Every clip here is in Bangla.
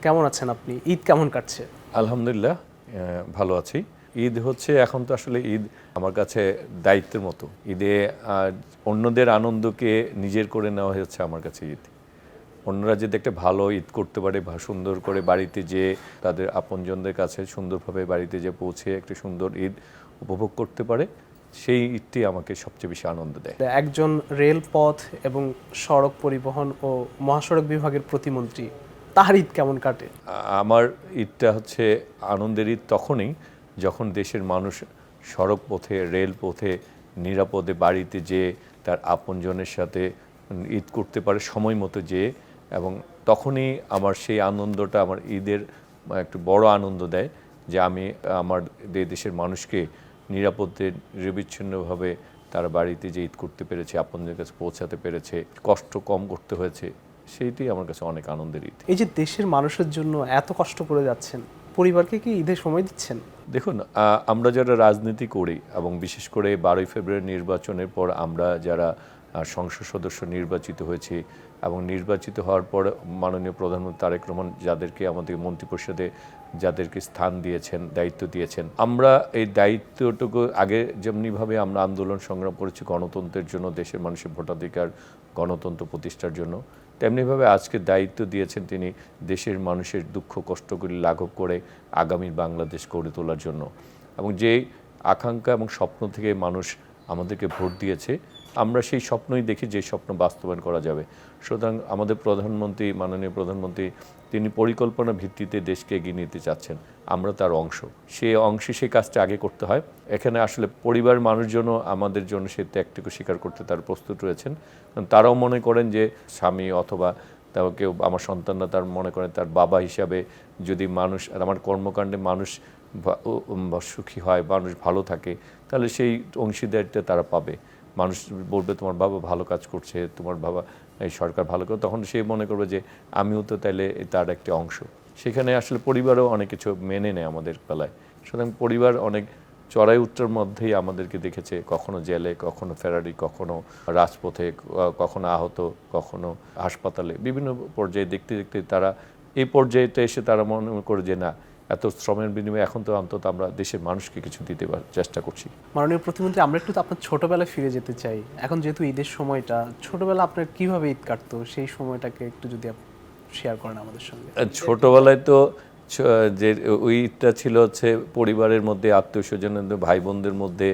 কেমন আছেন আপনি? ঈদ কেমন কাটছে? আলহামদুলিল্লাহ ভালো আছি। ঈদ হচ্ছে এখন তো আসলে ঈদ আমার কাছে দায়িত্বের মতো। ঈদে অন্যদের আনন্দকে নিজের করে নেওয়া হচ্ছে আমার কাছে ঈদ। অন্যরা যদি একটা ভালো ঈদ করতে পারে সুন্দর করে বাড়িতে যেয়ে তাদের আপনজনদের কাছে সুন্দরভাবে বাড়িতে যেয়ে পৌঁছে একটা সুন্দর ঈদ উপভোগ করতে পারে, সেই ঈদটি আমাকে সবচেয়ে বেশি আনন্দ দেয়। একজন রেলপথ এবং সড়ক পরিবহন ও মহাসড়ক বিভাগের প্রতিমন্ত্রী, তার ঈদ কেমন কাটে? আমার ঈদটা হচ্ছে আনন্দের ঈদ তখনই যখন দেশের মানুষ সড়ক পথে রেল পথে নিরাপদে বাড়িতে যেয়ে তার আপনজনের সাথে ঈদ করতে পারে সময় মতো যেয়ে, এবং তখনই আমার সেই আনন্দটা আমার ঈদের একটু বড় আনন্দ দেয় যে আমি আমার দেশের মানুষকে নিরাপদে নিরবিচ্ছিন্নভাবে তার বাড়িতে যে ঈদ করতে পেরেছে, আপনজনের কাছে পৌঁছাতে পেরেছে, কষ্ট কম করতে হয়েছে, সেইটি আমার কাছে অনেক আনন্দের ঈদ। এই যে দেশের মানুষের জন্য এত কষ্ট করে যাচ্ছেন, পরিবারকে কি ঈদের সময় দিচ্ছেন? দেখুন, আমরা যারা রাজনীতি করি এবং বিশেষ করে 12ই ফেব্রুয়ারি নির্বাচনের পর আমরা যারা সংসদ সদস্য নির্বাচিত হয়েছি এবং নির্বাচিত হওয়ার পর মাননীয় প্রধানমন্ত্রী তারেক রহমান যাদেরকে আমাদের মন্ত্রিপরিষদে যাদেরকে স্থান দিয়েছেন, দায়িত্ব দিয়েছেন, আমরা এই দায়িত্বটুকু আগে যেমনিভাবে আমরা আন্দোলন সংগ্রাম করেছি গণতন্ত্রের জন্য, দেশের মানুষের ভোটাধিকার গণতন্ত্র প্রতিষ্ঠার জন্য, তেমনিভাবে আজকে দায়িত্ব দিয়েছেন তিনি দেশের মানুষের দুঃখ কষ্টগুলি লাঘব করে আগামী বাংলাদেশ গড়ে তোলার জন্য। এবং যে আকাঙ্ক্ষা এবং স্বপ্ন থেকে মানুষ আমাদেরকে ভোট দিয়েছে, আমরা সেই স্বপ্নই দেখি যে স্বপ্ন বাস্তবায়ন করা যাবে। সুতরাং আমাদের প্রধানমন্ত্রী, মাননীয় প্রধানমন্ত্রী, তিনি পরিকল্পনা ভিত্তিতে দেশকে এগিয়ে নিতে চাচ্ছেন, আমরা তার অংশ। সেই অংশে সেই কাজটা আগে করতে হয়। এখানে আসলে পরিবার মানুষজনও আমাদের জন্য সে ত্যাগটুকু স্বীকার করতে তার প্রস্তুত রয়েছেন। তারাও মনে করেন যে স্বামী অথবা কেউ আমার সন্তানরা তার মনে করেন তার বাবা হিসাবে যদি মানুষ আমার কর্মকাণ্ডে মানুষ সুখী হয়, মানুষ ভালো থাকে, তাহলে সেই অংশীদারিত্ব তারা পাবে। মানুষ বলবে তোমার বাবা ভালো কাজ করছে, তোমার বাবা এই সরকার ভালো করে, তখন সে মনে করবে যে আমিও তো তাইলে তার একটি অংশ। সেখানে আসলে পরিবারও অনেক কিছু মেনে নেয় আমাদের বেলায়। সুতরাং পরিবার অনেক চড়াই উত্তর মধ্যেই আমাদেরকে দেখেছে, কখনো জেলে, কখনো ফেরারি, কখনো রাজপথে, কখনো আহত, কখনো হাসপাতালে, বিভিন্ন পর্যায়ে দেখতে দেখতে তারা এই পর্যায়েতে এসে তারা মনে করে যে না, এত শ্রমের বিনিময়ে এখন তো অন্তত আমরা দেশের মানুষকে কিছু দিতে চেষ্টা করছি। মাননীয় প্রতিমন্ত্রী, আমরা একটু আপনার ছোটবেলায় ফিরে যেতে চাই। এখন যেহেতু ঈদের সময়টা, ছোটবেলা আপনার কিভাবে ঈদ কাটতো সেই সময়টাকে একটু যদি শেয়ার করেন আমাদের সঙ্গে। ছোটবেলায় তো যে ওই ঈদটা ছিল হচ্ছে পরিবারের মধ্যে, আত্মীয় স্বজনদের, ভাই বোনদের মধ্যে,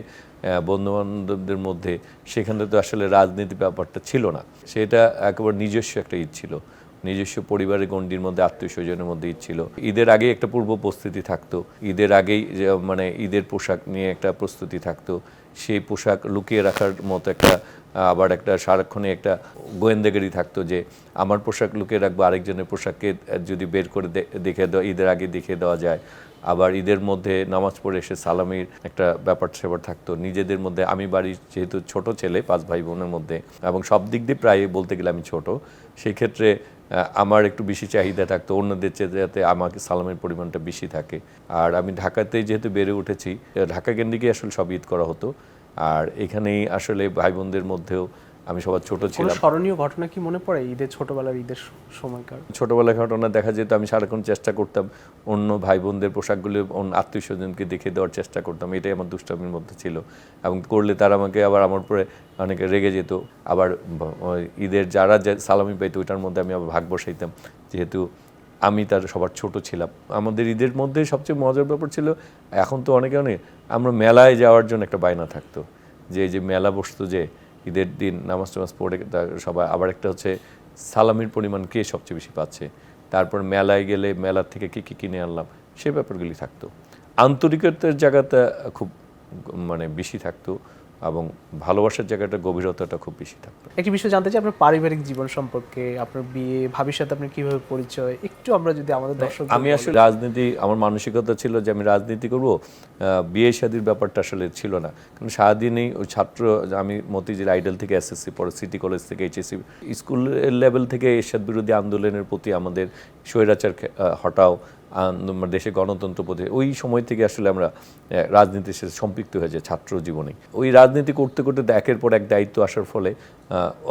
বন্ধু বান্ধবদের মধ্যে, সেখানে তো আসলে রাজনীতি ব্যাপারটা ছিল না। সেটা একেবারে নিজস্ব একটা ঈদ ছিল, নিজস্ব পরিবারের গণ্ডির মধ্যে, আত্মীয় স্বজনের মধ্যে ঈদ ছিল। ঈদের আগেই একটা পূর্ব প্রস্তুতি থাকতো, ঈদের আগেই মানে ঈদের পোশাক নিয়ে একটা প্রস্তুতি থাকতো, সেই পোশাক লুকিয়ে রাখার মতো একটা আবার একটা সারাক্ষণে একটা গোয়েন্দাগিরি থাকতো যে আমার পোশাক লুকিয়ে রাখবো, আরেকজনের পোশাককে যদি বের করে দেখে দেওয়া, ঈদের আগে দেখিয়ে দেওয়া যায়। আবার ঈদের মধ্যে নামাজ পড়ে এসে সালামির একটা ব্যাপার স্যাপার থাকতো নিজেদের মধ্যে। আমি বাড়ির যেহেতু ছোট ছেলে 5 ভাই বোনের মধ্যে, এবং সব দিক দিয়ে প্রায় বলতে গেলে আমি ছোট, সেই ক্ষেত্রে আমার একটু বেশি চাহিদা থাকতো অন্যদের চেয়ে, যাতে আমাকে সালামের পরিমাণটা বেশি থাকে। আর আমি ঢাকাতে যেহেতু বেড়ে উঠেছি, ঢাকা কেন্দ্রিকই আসলে সব ঈদ করা হতো। আর এখানেই আসলে ভাই বোনদের মধ্যেও আমি সবার ছোট ছিলাম। স্মরণীয় ঘটনা কি মনে পড়ে ঈদের, ছোটবেলার ঈদের সময়কার? ছোটবেলার ঘটনা দেখা যেত, আমি সারাক্ষণ চেষ্টা করতাম অন্য ভাই বোনদের পোশাকগুলো অন্য আত্মীয় স্বজনকে দেখে দেওয়ার চেষ্টা করতাম। এটাই আমার দুষ্টামির মধ্যে ছিল, এবং করলে তারা আমাকে আবার আমার উপরে অনেকে রেগে যেত। আবার ঈদের যারা সালামি পাইতো ওইটার মধ্যে আমি আবার ভাগ বসাইতাম, যেহেতু আমি তার সবার ছোট ছিলাম। আমাদের ঈদের মধ্যে সবচেয়ে মজার ব্যাপার ছিল, এখন তো অনেকে আমরা মেলায় যাওয়ার জন্য একটা বায়না থাকতো, যে এই যে মেলা বসতো, যে ঈদের দিন নামাজ টামাজ পড়ে সবাই, আবার একটা হচ্ছে সালামির পরিমাণ কে সবচেয়ে বেশি পাচ্ছে, তারপর মেলায় গেলে মেলার থেকে কী কী কিনে আনলাম, সে ব্যাপারগুলি থাকতো। আন্তরিকতার জায়গাটা খুব বেশি থাকতো, এবং ভালোবাসার জায়গাটা গভীরতাটা খুব বেশি থাকতো। একটি বিষয় জানতে চাই আপনার পারিবারিক জীবন সম্পর্কে, আপনার বিয়ে, ভাবির সাথে আপনার কিভাবে পরিচয়, একটু আমরা যদি আমাদের দর্শক। আমি আসলে রাজনীতি, আমার মানসিকতা ছিল যে আমি রাজনীতি করব, বিয়ে শাদীর ব্যাপারটা আসলে ছিল না। কারণ সারাদিনই ওই ছাত্র, আমি মতিঝিল আইডল থেকে এসএসসি, পরে সিটি কলেজ থেকে এইচএসসি, স্কুল লেভেল থেকে এরশাদ বিরোধী আন্দোলনের প্রতি আমাদের স্বৈরাচার হটাও, দেশে গণতন্ত্র প্রতি, ওই সময় থেকে আসলে আমরা রাজনীতির সাথে সম্পৃক্ত হয়ে যায় ছাত্র জীবনে। ওই রাজনীতি করতে করতে একের পর এক দায়িত্ব আসার ফলে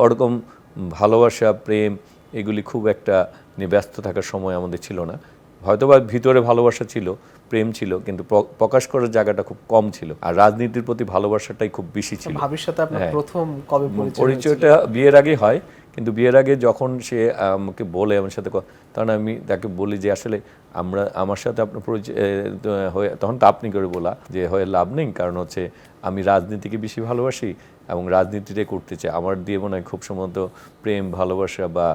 ওরকম ভালোবাসা, প্রেম, এগুলি খুব একটা নিয়ে ব্যস্ত থাকার সময় আমাদের ছিল না। হয়তোবা ভিতরে ভালোবাসা ছিল, প্রেম ছিল, কিন্তু প্রকাশ করার জায়গাটা খুব কম ছিল। আর রাজনীতির প্রতি ভালোবাসাটাই খুব বেশি ছিল। ভাবির সাথে আপনার হ্যাঁ। প্রথম কবে পরিচয় হয়েছিল? পরিচয়টা বিয়ের আগে হয়, কিন্তু বিয়ের আগে যখন সে আমাকে বলে আমার সাথে তখন আমি তাকে বলি যে আসলে আমার সাথে আপনার পরিচয় হয়ে, তখন তো আপনি করে বলা যে হয়ে লাভ নেই, কারণ হচ্ছে আমি রাজনীতিকে বেশি ভালোবাসি এবং রাজনীতিটাই করতে চাই। আমার দিয়ে মনে হয় খুব সম্ভবত প্রেম ভালোবাসা বা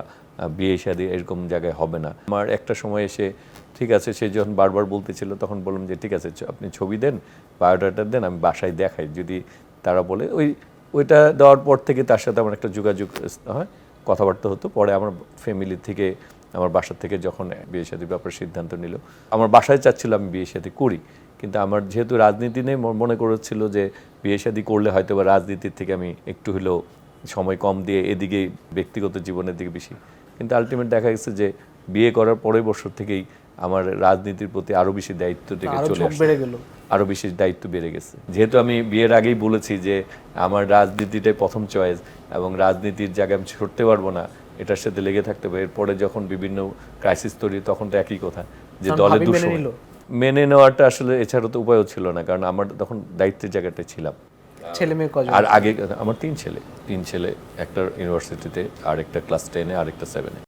বিয়ে শাদী এরকম জায়গায় হবে না। আমার একটা সময় এসে ঠিক আছে, সে যখন বারবার বলতেছিল তখন বললাম যে ঠিক আছে, আপনি ছবি দেন, বায়োডাটা দেন, আমি বাসায় দেখাই। যদি তারা বলে ওইটা দেওয়ার পর থেকে তার সাথে আমার একটা যোগাযোগ হয়, কথাবার্তা হতো। পরে আমার ফ্যামিলি থেকে, আমার বাসা থেকে যখন বিয়ে শাদীর ব্যাপারে সিদ্ধান্ত নিল, আমার বাসায় চাচ্ছিল আমি বিয়ে শাদী করি, কিন্তু আমার যেহেতু রাজনীতি নেই, মনে করেছিল যে বিয়ে শাদী করলে হয়তো বা রাজনীতির থেকে আমি একটু হলেও সময় কম দিয়ে এদিকে ব্যক্তিগত জীবনের দিকে বেশি। কিন্তু আলটিমেট দেখা গেছে যে বিয়ে করার পরের বছর থেকেই আমার রাজনীতির প্রতি আরো বেশি দায়িত্ব থেকে চলে আসে, বেড়ে গেল, আরো বেশি দায়িত্ব বেড়ে গেছে। যেহেতু আমি বিয়ের আগেই বলেছি যে আমার রাজনীতিটাই প্রথম চয়েস এবং রাজনীতির জায়গায় আমি ছুটতে পারবো না, এটার সাথে লেগে থাকতে হবে। এরপরে যখন বিভিন্ন ক্রাইসিস তৈরি, তখন তো একই কথা যে দলে দুশো মেনে নেওয়াটা আসলে এছাড়া তো উপায়ও ছিল না, কারণ আমার তখন দায়িত্বের জায়গাটা ছিলাম। ছেলে মেয়ে কজন? আর আগে আমার তিন ছেলে, একটা ইউনিভার্সিটিতে, আর একটা ক্লাস 10-এ, আর একটা 7-এ।